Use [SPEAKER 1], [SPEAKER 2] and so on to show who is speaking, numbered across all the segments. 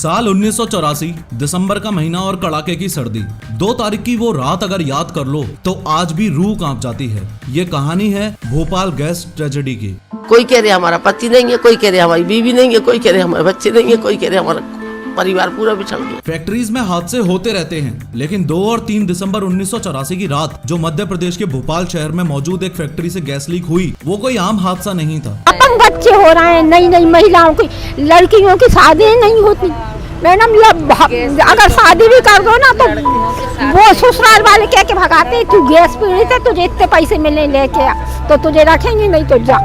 [SPEAKER 1] साल 1984 दिसंबर का महीना और कड़ाके की सर्दी। 2 तारीख की वो रात अगर याद कर लो तो आज भी रूह कांप जाती है। ये कहानी है भोपाल गैस ट्रेजेडी की।
[SPEAKER 2] कोई कह रहे हमारा पति नहीं है, कोई कह रहे हमारी बीवी नहीं है, कोई कह रहे हमारे बच्चे नहीं है, कोई कह रहे हमारा परिवार पूरा बिछड़ गया।
[SPEAKER 1] फैक्ट्रीज में हादसे होते रहते हैं, लेकिन 2 और 3 दिसंबर 1984 की रात जो मध्य प्रदेश के भोपाल शहर में मौजूद एक फैक्ट्री से गैस लीक हुई, वो कोई आम हादसा नहीं था।
[SPEAKER 3] अपन बच्चे हो रहे हैं, नई नई महिलाओं की, लड़कियों की शादी नहीं होती मैडम। अगर शादी भी कर दो ना तो वो ससुराल वाले कह के भगाते, तू गैस पीड़ित है, तुझे इतने पैसे मिलने लेके आ, तो तुझे रखेंगे नहीं तो जा।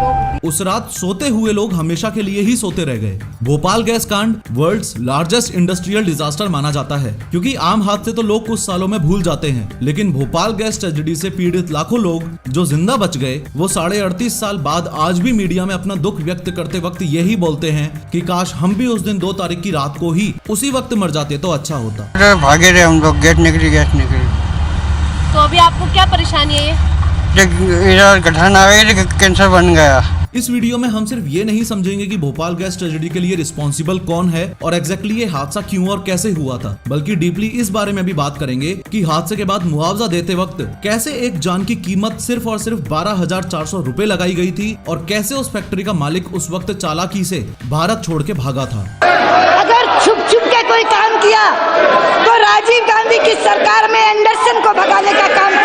[SPEAKER 1] उस रात सोते हुए लोग हमेशा के लिए ही सोते रह गए। भोपाल गैस कांड वर्ल्ड्स लार्जेस्ट इंडस्ट्रियल डिजास्टर माना जाता है, क्योंकि आम हादसे तो लोग कुछ सालों में भूल जाते हैं, लेकिन भोपाल गैस ट्रेजेडी से पीड़ित लाखों लोग जो जिंदा बच गए, वो 38.5 साल बाद आज भी मीडिया में अपना दुख व्यक्त करते वक्त यही बोलते हैं कि काश हम भी उस दिन 2 तारीख की रात को ही उसी वक्त मर जाते तो अच्छा होता।
[SPEAKER 4] भागे रहे हम लोग, गैस निकली।
[SPEAKER 5] तो अभी आपको क्या परेशानी है?
[SPEAKER 4] गठन आ गई, कैंसर बन गया।
[SPEAKER 1] इस वीडियो में हम सिर्फ ये नहीं समझेंगे कि भोपाल गैस ट्रेजेडी के लिए रिस्पॉन्सिबल कौन है और एग्जैक्टली ये हादसा क्यों और कैसे हुआ था, बल्कि डीपली इस बारे में भी बात करेंगे कि हादसे के बाद मुआवजा देते वक्त कैसे एक जान की कीमत सिर्फ और सिर्फ 12,400 रुपए लगाई गई थी और कैसे उस फैक्ट्री का मालिक उस वक्त चालाकी से भारत छोड़ के भागा था।
[SPEAKER 6] अगर छुप छुप के कोई काम किया तो राजीव गांधी की सरकार में एंडरसन को भगाने का काम।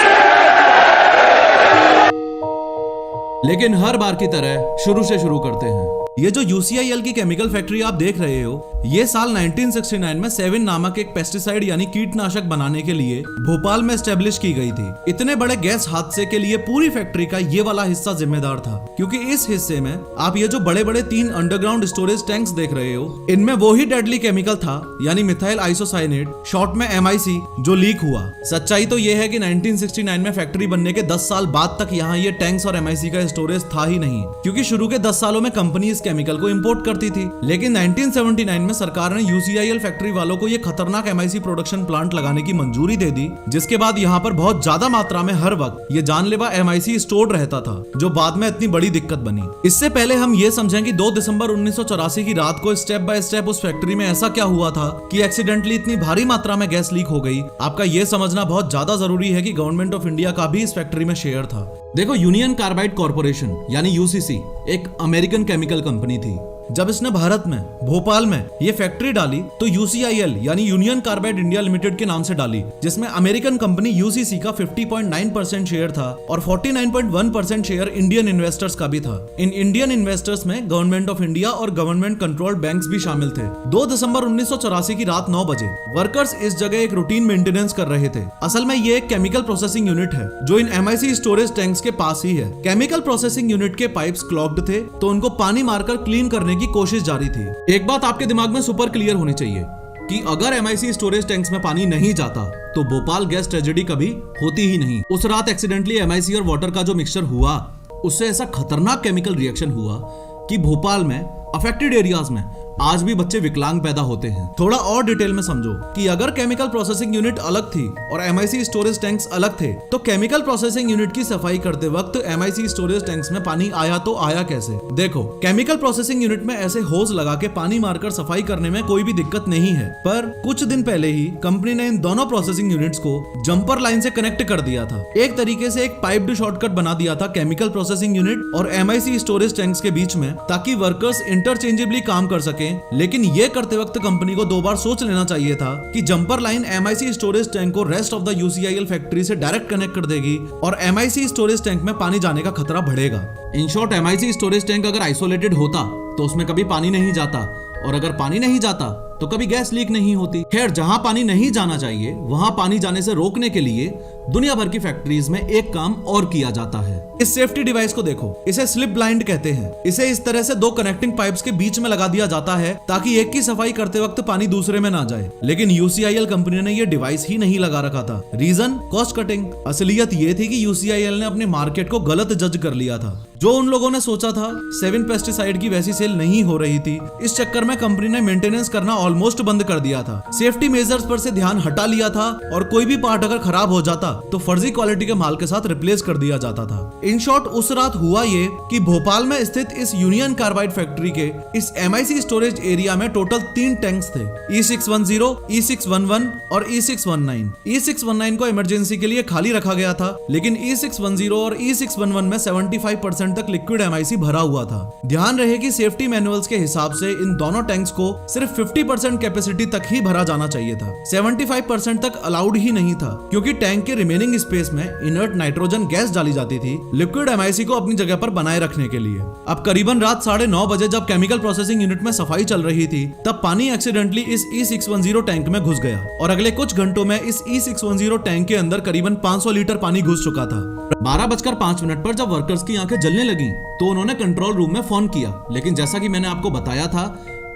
[SPEAKER 1] लेकिन हर बार की तरह शुरू से शुरू करते हैं। ये जो UCIL की केमिकल फैक्ट्री आप देख रहे हो, ये साल 1969 में सेविन नामक एक पेस्टिसाइड यानी कीटनाशक बनाने के लिए भोपाल में एस्टेब्लिश की गई थी। इतने बड़े गैस हादसे के लिए पूरी फैक्ट्री का ये वाला हिस्सा जिम्मेदार था, क्योंकि इस हिस्से में आप ये जो बड़े बड़े 3 अंडरग्राउंड स्टोरेज टैंक्स देख रहे हो, इनमें वो ही डेडली केमिकल था यानी मिथाइल आइसोसाइनेट, शॉर्ट में MIC, जो लीक हुआ। सच्चाई तो ये है कि 1969 में फैक्ट्री बनने के 10 साल बाद तक यहाँ ये टैंक्स और MIC का स्टोरेज था ही नहीं, क्योंकि शुरू के 10 सालों में कंपनी इस केमिकल को इंपोर्ट करती थी। लेकिन 1979 में सरकार ने UCIL फैक्ट्री वालों को ये खतरनाक MIC प्रोडक्शन प्लांट लगाने की मंजूरी दे दी, जिसके बाद यहाँ पर बहुत ज्यादा मात्रा में हर वक्त ये जानलेवा MIC स्टोर्ड रहता था, जो बाद में इतनी बड़ी दिक्कत बनी। इससे पहले हम ये समझें कि 2 दिसंबर 1984 की रात को स्टेप बाय स्टेप उस फैक्ट्री में ऐसा क्या हुआ था कि एक्सीडेंटली इतनी भारी मात्रा में गैस लीक हो गई। आपका ये समझना बहुत ज्यादा जरूरी है कि गवर्नमेंट ऑफ इंडिया का भी इस फैक्ट्री में शेयर था। देखो, यूनियन कार्बाइड कॉर्पोरेशन यानी UCC एक अमेरिकन केमिकल कंपनी थी। जब इसने भारत में भोपाल में ये फैक्ट्री डाली तो UCIL यानी यूनियन कार्बाइड इंडिया लिमिटेड के नाम से डाली, जिसमें अमेरिकन कंपनी UCC का 50.9% शेयर था और 49.1% शेयर इंडियन इन्वेस्टर्स का भी था। इन इंडियन इन्वेस्टर्स में गवर्नमेंट ऑफ इंडिया और गवर्नमेंट कंट्रोल्ड बैंक्स भी शामिल थे। 2 दिसंबर 1984 की रात 9 बजे वर्कर्स इस जगह एक रूटीन मेंटेनेंस कर रहे थे। असल में ये एक केमिकल प्रोसेसिंग यूनिट है जो इन MIC स्टोरेज टैंक्स के पास ही है। केमिकल प्रोसेसिंग यूनिट के पाइप्स क्लॉग्ड थे, तो उनको पानी मारकर क्लीन करने की कोशिश जारी थी। एक बात आपके दिमाग में सुपर क्लियर होनी चाहिए कि अगर MIC स्टोरेज टैंक्स में पानी नहीं जाता तो भोपाल गैस ट्रेजेडी कभी होती ही नहीं। उस रात एक्सीडेंटली MIC और वाटर का जो मिक्सचर हुआ, उससे ऐसा खतरनाक केमिकल रिएक्शन हुआ कि भोपाल में अफेक्टेड एरियाज में आज भी बच्चे विकलांग पैदा होते हैं। थोड़ा और डिटेल में समझो कि अगर केमिकल प्रोसेसिंग यूनिट अलग थी और MIC स्टोरेज टैंक्स अलग थे, तो केमिकल प्रोसेसिंग यूनिट की सफाई करते वक्त MIC स्टोरेज टैंक्स में पानी आया तो आया कैसे? देखो, केमिकल प्रोसेसिंग यूनिट में ऐसे होज लगा के पानी मारकर सफाई करने में कोई भी दिक्कत नहीं है, पर कुछ दिन पहले ही कंपनी ने इन दोनों प्रोसेसिंग यूनिट्स को जंपर लाइन से कनेक्ट कर दिया था। एक तरीके से एक पाइप्ड शॉर्टकट बना दिया था केमिकल प्रोसेसिंग यूनिट और MIC स्टोरेज टैंक्स के बीच में, ताकि वर्कर्स इंटरचेंजेबली काम कर सके। लेकिन ये करते वक्त कंपनी को 2 बार सोच लेना चाहिए था कि jumper line MIC storage tank को rest of the UCIL factory से डायरेक्ट कनेक्ट कर देगी और MIC स्टोरेज टैंक में पानी जाने का खतरा बढ़ेगा। In short, MIC storage tank अगर आइसोलेटेड होता तो उसमें कभी पानी नहीं जाता, और अगर पानी नहीं जाता तो कभी गैस लीक नहीं होती। खैर, जहां पानी नहीं जाना चाहिए वहां पानी जाने से रोकने के लिए दुनिया भर की फैक्ट्रीज में एक काम और किया जाता है। इस सेफ्टी डिवाइस को देखो, इसे स्लिप ब्लाइंड कहते हैं। इसे इस तरह से 2 कनेक्टिंग पाइप्स के बीच में लगा दिया जाता है ताकि एक की सफाई करते वक्त पानी दूसरे में ना जाए। लेकिन UCIL कंपनी ने ये डिवाइस ही नहीं लगा रखा था। रीजन? Cost cutting. असलियत ये थी कि UCIL ने अपने मार्केट को गलत जज कर लिया था। जो उन लोगों ने सोचा था सेविन पेस्टिसाइड की वैसी सेल नहीं हो रही थी। इस चक्कर में कंपनी ने मेंटेनेंस करना ऑलमोस्ट बंद कर दिया था। सेफ्टी मेजर्स पर से ध्यान हटा लिया था और कोई भी पार्ट अगर खराब हो जाता तो फर्जी क्वालिटी के माल के साथ रिप्लेस कर दिया जाता था। इन शॉर्ट उस रात हुआ ये कि भोपाल में स्थित इस यूनियन कार्बाइड फैक्ट्री के इस MIC स्टोरेज एरिया में टोटल 3 टैंक्स थे, E610, E611 और E619। E619 को इमरजेंसी के लिए खाली रखा गया था, लेकिन E610 और E611 में 75% तक लिक्विड MIC भरा हुआ था। ध्यान रहे कि सेफ्टी मैनुअल्स के हिसाब से इन दोनों टैंक्स को सिर्फ 50% कैपेसिटी तक ही भरा जाना चाहिए था, 75% तक अलाउड ही नहीं था, क्योंकि टैंक के रिमेनिंग स्पेस में इनर्ट नाइट्रोजन गैस डाली जाती थी लिक्विड MIC को अपनी जगह पर बनाए रखने के लिए। अब करीबन रात 9:30 बजे जब केमिकल प्रोसेसिंग यूनिट में सफाई चल रही थी, तब पानी एक्सीडेंटली इस E610 टैंक में घुस गया और अगले कुछ घंटों में इस E610 टैंक के अंदर करीबन 500 लीटर पानी घुस चुका था। 12:05 पर जब वर्कर्स की आंखें जलने लगी तो उन्होंने कंट्रोल रूम में फोन किया, लेकिन जैसा कि मैंने आपको बताया था,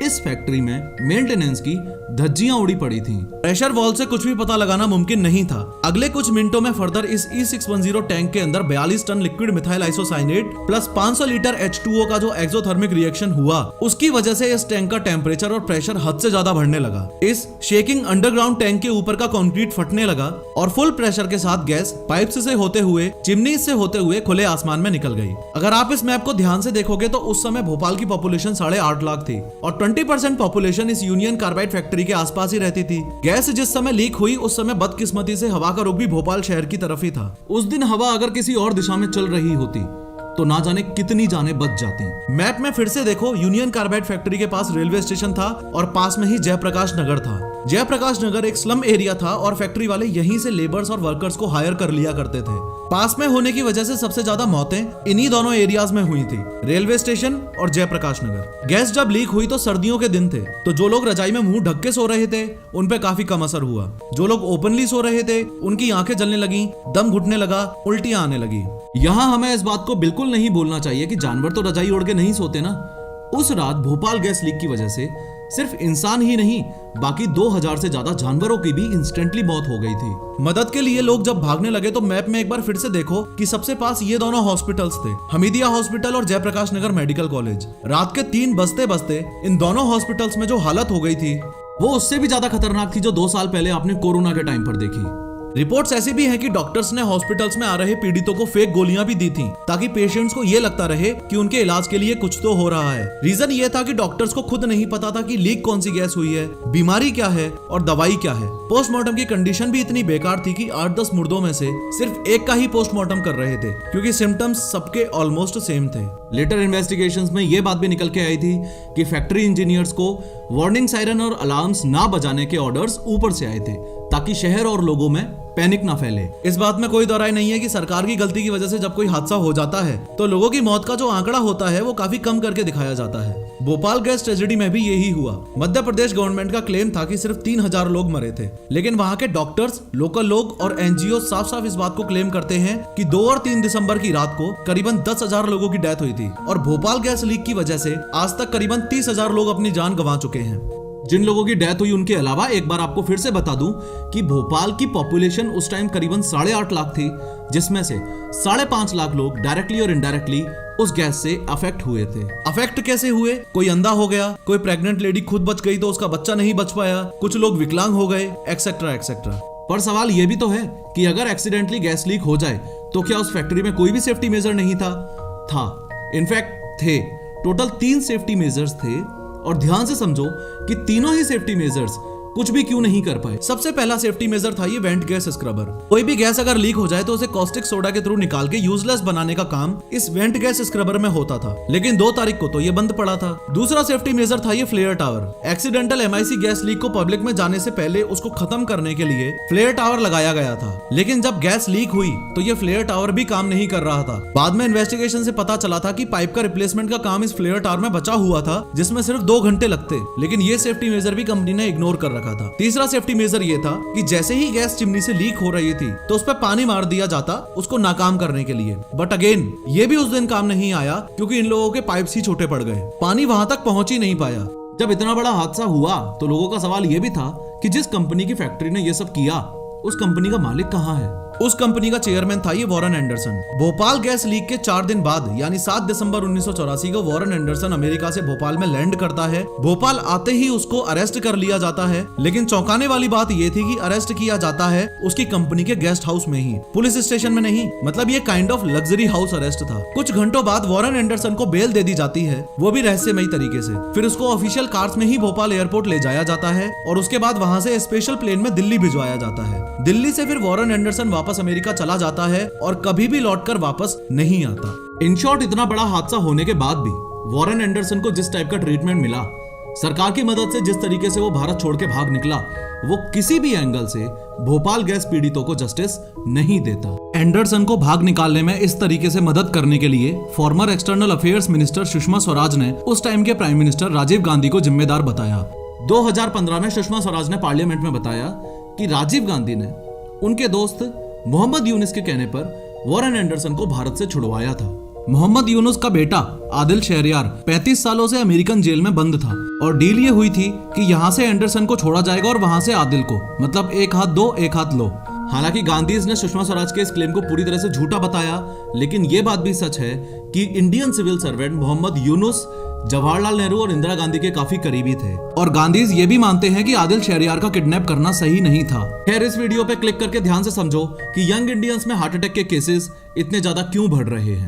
[SPEAKER 1] इस फैक्ट्री में मेंटेनेंस की धज्जियां उड़ी पड़ी थीं। प्रेशर वॉल से कुछ भी पता लगाना मुमकिन नहीं था। अगले कुछ मिनटों में फर्दर इस E610 टैंक के अंदर 42 ton liquid methyl isocyanate plus 500 litre H2O का जो एक्सोथर्मिक रिएक्शन हुआ, उसकी वजह से इस टैंक का टेम्परेचर और प्रेशर हद से ज्यादा बढ़ने लगा। इस शेकिंग अंडरग्राउंड टैंक के ऊपर का कंक्रीट फटने लगा और फुल प्रेशर के साथ गैस पाइप्स से होते हुए, चिमनी से होते हुए खुले आसमान में निकल गई। अगर आप इस मैप को ध्यान से देखोगे तो उस समय भोपाल की पॉपुलेशन 8.5 लाख थी और 20% पॉपुलेशन इस यूनियन कार्बाइड फैक्ट्री के आसपास ही रहती थी। गैस जिस समय लीक हुई उस समय बदकिस्मती से हवा का रुख भी भोपाल शहर की तरफ ही था। उस दिन हवा अगर किसी और दिशा में चल रही होती तो ना जाने कितनी जानें बच जाती। मैप में फिर से देखो, यूनियन कार्बाइड फैक्ट्री के पास रेलवे स्टेशन था और पास में ही जयप्रकाश नगर था। जयप्रकाश नगर एक स्लम एरिया था और फैक्ट्री वाले यहीं से लेबर्स और वर्कर्स को हायर कर लिया करते थे। पास में होने की वजह से सबसे ज्यादा मौतें इन्हीं दोनों एरियाज में हुई थी, रेलवे स्टेशन और जयप्रकाश नगर। गैस जब लीक हुई तो सर्दियों के दिन थे, तो जो लोग रजाई में मुंह ढक के सो रहे थे उन पे काफी कम असर हुआ। जो लोग ओपनली सो रहे थे उनकी आंखें जलने लगी, दम घुटने लगा, उल्टियां आने लगी। यहाँ हमें इस बात को बिल्कुल नहीं बोलना चाहिए कि जानवर तो रजाई ओढ़ के नहीं सोते ना। उस रात भोपाल गैस लीक की वजह से सिर्फ इंसान ही नहीं, बाकी 2000 से ज्यादा जानवरों की भी इंस्टेंटली मौत हो गई थी। मदद के लिए लोग जब भागने लगे तो मैप में एक बार फिर से देखो कि सबसे पास ये दोनों हॉस्पिटल्स थे, हमीदिया हॉस्पिटल और जयप्रकाश नगर मेडिकल कॉलेज। रात के 3 बजते बजते इन दोनों हॉस्पिटल्स में जो हालत हो गई थी वो उससे भी ज्यादा खतरनाक थी जो 2 साल पहले आपने कोरोना के टाइम पर देखी। रिपोर्ट्स ऐसी भी हैं कि डॉक्टर्स ने हॉस्पिटल्स में आ रहे पीड़ितों को फेक गोलियां भी दी थी ताकि पेशेंट्स को ये लगता रहे कि उनके इलाज के लिए कुछ तो हो रहा है। रीजन ये था कि डॉक्टर्स को खुद नहीं पता था कि लीक कौन सी गैस हुई है, बीमारी क्या है और दवाई क्या है। पोस्टमार्टम की कंडीशन भी इतनी बेकार थी कि 8-10 मुर्दों में से सिर्फ एक का ही पोस्टमार्टम कर रहे थे, क्योंकि सिम्टम्स सबके ऑलमोस्ट सेम थे। लेटर इन्वेस्टिगेशंस में ये बात भी निकल के आई थी कि फैक्ट्री इंजीनियर्स को वार्निंग सायरन और अलार्म्स ना बजाने के ऑर्डर्स ऊपर से आए थे ताकि शहर और लोगों में पैनिक ना फैले। इस बात में कोई दोहराई नहीं है कि सरकार की गलती की वजह से जब कोई हादसा हो जाता है तो लोगों की मौत का जो आंकड़ा होता है वो काफी कम करके दिखाया जाता है। भोपाल गैस ट्रेजेडी में भी यही हुआ। मध्य प्रदेश गवर्नमेंट का क्लेम था कि सिर्फ 3000 लोग मरे थे, लेकिन वहाँ के डॉक्टर्स, लोकल लोग और NGO साफ साफ इस बात को क्लेम करते हैं कि 2 और 3 दिसंबर की रात को करीबन 10,000 लोगों की डेथ हुई थी और भोपाल गैस लीक की वजह से आज तक करीबन 30,000 लोग अपनी जान गंवा चुके हैं। जिन लोगों की डेथ हुई उनके अलावा एक बार आपको फिर से बता दूं कि भोपाल की पॉपुलेशन उस टाइम करीबन 8.5 लाख थी, जिसमें से 5.5 लाख लोग डायरेक्टली और इनडायरेक्टली उस गैस से अफेक्ट हुए थे। अफेक्ट कैसे हुए? कोई अंधा हो गया, कोई प्रेग्नेंट लेडी खुद बच गई तो उसका बच्चा नहीं बच पाया, कुछ लोग विकलांग हो गए, एक्सेट्रा एक्सेट्रा। पर सवाल यह भी तो है कि अगर एक्सीडेंटली गैस लीक हो जाए तो क्या उस फैक्ट्री में कोई भी सेफ्टी मेजर नहीं था? इनफैक्ट थे। टोटल 3 सेफ्टी मेजर्स थे और ध्यान से समझो कि तीनों ही सेफ्टी मेजर्स कुछ भी क्यों नहीं कर पाए। सबसे पहला सेफ्टी मेजर था ये वेंट गैस स्क्रबर। कोई भी गैस अगर लीक हो जाए तो उसे कॉस्टिक सोडा के थ्रू निकाल के यूजलेस बनाने का काम इस वेंट गैस स्क्रबर में होता था, लेकिन 2 तारीख को तो ये बंद पड़ा था। दूसरा सेफ्टी मेजर था ये flare tower. Accidental MIC gas leak को पब्लिक में जाने से पहले उसको खत्म करने के लिए फ्लेयर टावर लगाया गया था, लेकिन जब गैस लीक हुई तो ये फ्लेयर टावर भी काम नहीं कर रहा था। बाद में इन्वेस्टिगेशन से पता चला था कि पाइप का रिप्लेसमेंट का काम इस फ्लेयर टावर में बचा हुआ था, जिसमें सिर्फ 2 घंटे लगते, लेकिन ये सेफ्टी मेजर भी कंपनी ने इग्नोर कर रखा था। तीसरा सेफ्टी मेजर ये था कि जैसे ही गैस चिमनी से लीक हो रही थी तो उस पर पानी मार दिया जाता उसको नाकाम करने के लिए। बट अगेन ये भी उस दिन काम नहीं आया क्योंकि इन लोगों के पाइप्स ही छोटे पड़ गए, पानी वहां तक पहुंच ही नहीं पाया। जब इतना बड़ा हादसा हुआ तो लोगों का सवाल ये भी था कि जिस कंपनी की फैक्ट्री ने ये सब किया उस कंपनी का मालिक कहाँ है? उस कंपनी का चेयरमैन था ये Warren Anderson. Bhopal gas leak के 4 दिन बाद यानी 7 दिसंबर 1984 को वॉरेन एंडरसन अमेरिका से भोपाल में लैंड करता है। भोपाल आते ही उसको अरेस्ट कर लिया जाता है, लेकिन चौंकाने वाली बात ये थी कि अरेस्ट किया जाता है उसकी कंपनी के गेस्ट हाउस में ही, पुलिस स्टेशन में नहीं। मतलब ये kind of luxury house arrest था। कुछ घंटों बाद वॉरेन एंडरसन को बेल दे दी जाती है, वो भी रहस्यमयी तरीके से। फिर उसको ऑफिशियल कार्स में ही भोपाल एयरपोर्ट ले जाया जाता है और उसके बाद वहां से स्पेशल प्लेन में दिल्ली भिजवाया जाता है। दिल्ली से फिर वॉरेन एंडरसन वापस अमेरिका चला जाता है और कभी भी लौटकर वापस नहीं आता। इन शॉर्ट, इतना बड़ा हादसा होने के बाद भी वॉरेन एंडरसन को जिस टाइप का ट्रीटमेंट मिला, सरकार की मदद से जिस तरीके से वो भारत छोड़ के भाग निकला, वो किसी भी एंगल से भोपाल गैस पीड़ितों को जस्टिस नहीं देता। एंडरसन को भाग निकालने में इस तरीके से मदद करने के लिए farmer external affairs minister Sushma Swaraj ने उस टाइम के प्राइम मिनिस्टर राजीव गांधी को जिम्मेदार बताया। 2015 में सुषमा स्वराज ने पार्लियामेंट में बताया कि राजीव गांधी ने उनके दोस्त मोहम्मद यूनुस के कहने पर वॉरेन एंडरसन को भारत से छुड़वाया था। मोहम्मद यूनुस का बेटा आदिल शहरयार 35 सालों से अमेरिकन जेल में बंद था और डील ये हुई थी कि यहाँ से एंडरसन को छोड़ा जाएगा और वहां से आदिल को, मतलब एक हाथ दो एक हाथ लो। हालांकि गांधीज ने सुषमा स्वराज के इस क्लेम को पूरी तरह से झूठा बताया, लेकिन ये बात भी सच है कि Indian civil servant Mohammad Yunus Jawaharlal Nehru और इंदिरा गांधी के काफी करीबी थे और गांधीज ये भी मानते हैं कि आदिल शहरयार का किडनैप करना सही नहीं था। खैर, इस वीडियो पे क्लिक करके ध्यान से समझो कि यंग इंडियंस में हार्ट अटैक के केसेस इतने ज्यादा क्यों बढ़ रहे हैं।